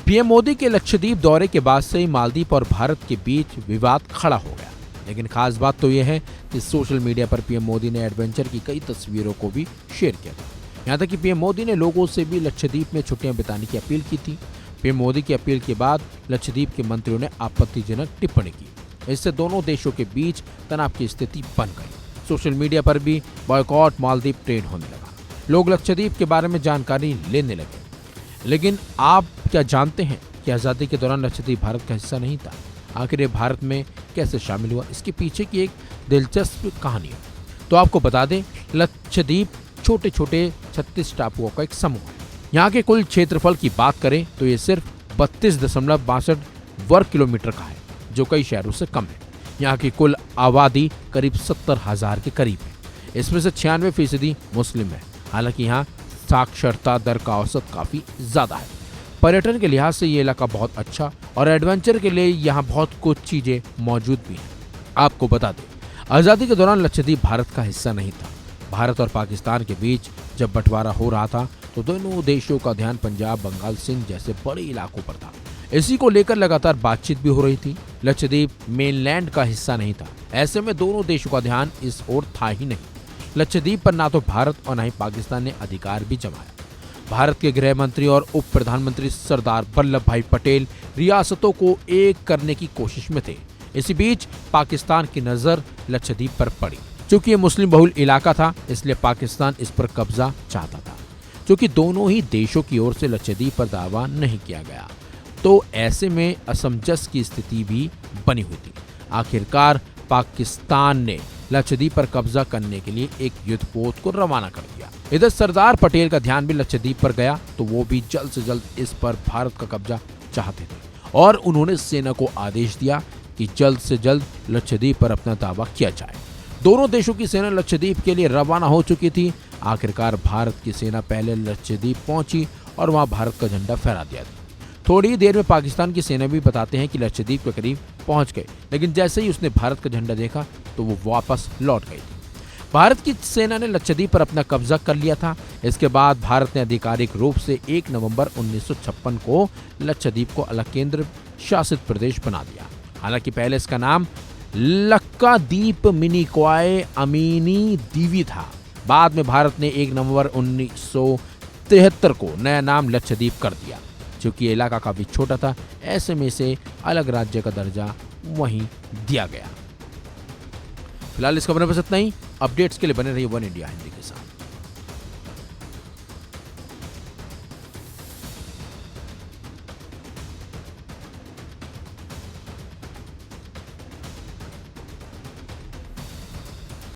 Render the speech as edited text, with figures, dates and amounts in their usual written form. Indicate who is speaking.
Speaker 1: PM Modi के लक्षद्वीप दौरे के बाद से ही मालदीव और भारत के बीच विवाद खड़ा हो गया। लेकिन खास बात तो यह है कि सोशल मीडिया पर पीएम मोदी ने एडवेंचर की कई तस्वीरों को भी शेयर किया था। यहाँ तक कि पीएम मोदी ने लोगों से भी लक्षद्वीप में छुट्टियां बिताने की अपील की थी। पीएम मोदी की अपील के बाद लक्षद्वीप के मंत्रियों ने आपत्तिजनक टिप्पणी की। इससे दोनों देशों के बीच तनाव की स्थिति बन गई। सोशल मीडिया पर भी बॉयकॉट मालदीव ट्रेंड होने लगा। लोग लक्षद्वीप के बारे में जानकारी लेने लगे। लेकिन आप क्या जानते हैं कि आज़ादी के दौरान लक्षद्वीप भारत का हिस्सा नहीं था? आखिर ये भारत में कैसे शामिल हुआ, इसके पीछे की एक दिलचस्प कहानी है। तो आपको बता दें, लक्षद्वीप छोटे छोटे 36 टापुओं का एक समूह है। यहाँ के कुल क्षेत्रफल की बात करें तो ये सिर्फ 32.62 वर्ग किलोमीटर का है, जो कई शहरों से कम है। यहाँ की कुल आबादी करीब 70,000 के करीब है। इसमें से 96% मुस्लिम है। हालांकि यहाँ साक्षरता दर का औसत काफी ज्यादा है। पर्यटन के लिहाज से ये इलाका बहुत अच्छा और एडवेंचर के लिए यहाँ बहुत कुछ चीजें मौजूद भी हैं। आपको बता दें, आजादी के दौरान लक्षद्वीप भारत का हिस्सा नहीं था। भारत और पाकिस्तान के बीच जब बंटवारा हो रहा था तो दोनों देशों का ध्यान पंजाब, बंगाल, सिंध जैसे बड़े इलाकों पर था। इसी को लेकर लगातार बातचीत भी हो रही थी। लक्षद्वीप मेनलैंड का हिस्सा नहीं था। ऐसे में दोनों देशों का ध्यान इस ओर था ही नहीं। लक्षद्वीप पर ना तो भारत और ना ही पाकिस्तान ने अधिकार भी जमाया। भारत के गृह मंत्री और उप प्रधानमंत्री सरदार वल्लभ भाई पटेल रियासतों को एक करने की कोशिश में थे। इसी बीच पाकिस्तान की नजर लक्षद्वीप पर पड़ी। चूंकि ये मुस्लिम बहुल इलाका था, इसलिए पाकिस्तान इस पर कब्जा चाहता था। चूंकि दोनों ही देशों की ओर से लक्षद्वीप पर दावा नहीं किया गया, तो ऐसे में असमंजस की स्थिति भी बनी हुई थी। आखिरकार पाकिस्तान ने लक्षद्वीप पर कब्जा करने के लिए एक युद्धपोत को रवाना कर दिया। इधर सरदार पटेल का ध्यान भी लक्षद्वीप पर गया, तो वो भी जल्द से जल्द इस पर भारत का कब्जा चाहते थे और उन्होंने सेना को आदेश दिया कि जल्द से जल्द लक्षद्वीप पर अपना दावा किया जाए। दोनों देशों की सेना लक्षद्वीप के लिए रवाना हो चुकी थी। आखिरकार भारत की सेना पहले लक्षद्वीप पहुंची और वहां भारत का झंडा फहरा दिया। थोड़ी ही देर में पाकिस्तान की सेना भी बताते हैं कि लक्षद्वीप के करीब पहुंच गए, लेकिन जैसे ही उसने भारत का झंडा देखा तो वो वापस लौट गई थी। भारत की सेना ने लक्षद्वीप पर अपना कब्जा कर लिया था। इसके बाद भारत ने आधिकारिक रूप से 1 नवंबर 1956 को लक्षद्वीप को अलग केंद्र शासित प्रदेश बना दिया। हालांकि पहले इसका नाम लक्काद्वीप मिनिकॉय अमीनी दीवी था। बाद में भारत ने 1 नवंबर 1973 को नया नाम लक्षद्वीप कर दिया। क्योंकि इलाका काफी छोटा था, ऐसे में से अलग राज्य का दर्जा वहीं दिया गया। फिलहाल इस खबर में बस इतना ही। अपडेट्स के लिए बने रहिए वन इंडिया हिंदी के साथ।